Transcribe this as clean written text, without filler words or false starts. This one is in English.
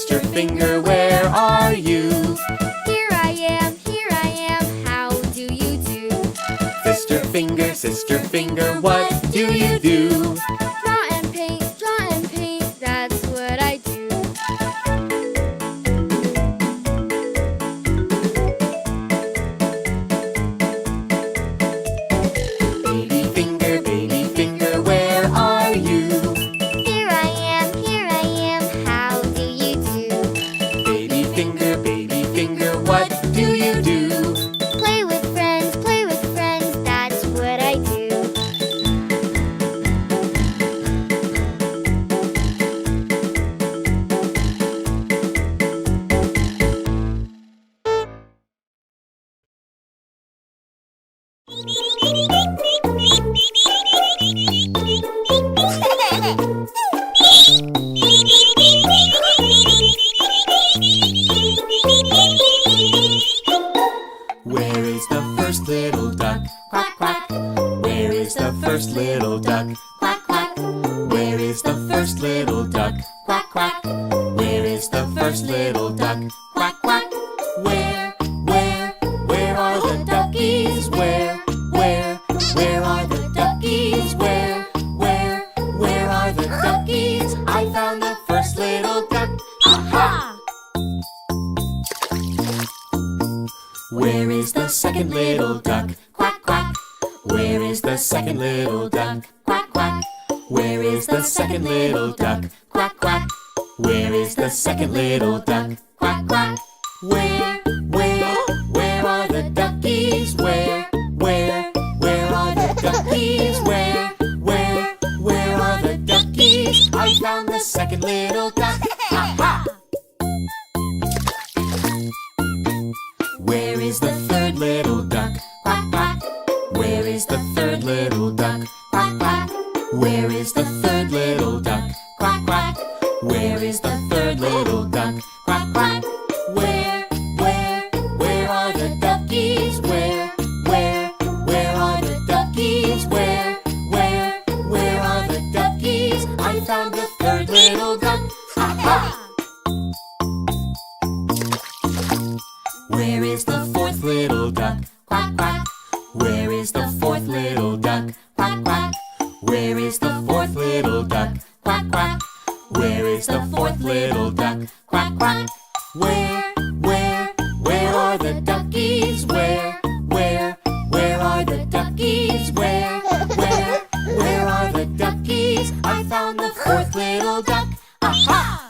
Sister Finger, where are you? Here I am, how do you do? Sister Finger, what do you do? Draw and paint, that's what I do. Baby Finger, where are you? Here I am, how do you do? Baby Finger, what do you do? Play with friends, that's what I do. Where is the first little duck? Quack, quack. Where is the first little duck? Quack, quack. Where is the first little duck? Quack, quack. Where is the first little duck? Quack, quack. Where are the duckies? Where are the duckies? Where are the duckies? I found the first little duck. Aha! Where is the second little duck? Quack, quack. Where is the second little duck? Quack, quack. Where is the second little duck? Quack, quack. Where is the second little duck? Quack, quack. Where are the duckies? Where are the duckies? Where are the duckies? I found the second little duck. Ha Where is the third little duck? Quack, quack. Where is the third little duck? Quack, quack. Where is the third little duck? Quack, quack. Where is the third little duck? Quack, quack. Where are the duckies? Where are the duckies? Where are the duckies? I found the third little duck. Ha Where is the fourth little duck? Quack, quack. Where is the fourth little duck? Quack, quack. Where is the fourth little duck? Quack, quack. Where is the fourth little duck? Quack, quack. Where are the duckies? Where are the duckies? Where are the duckies? I found the fourth little duck. Aha!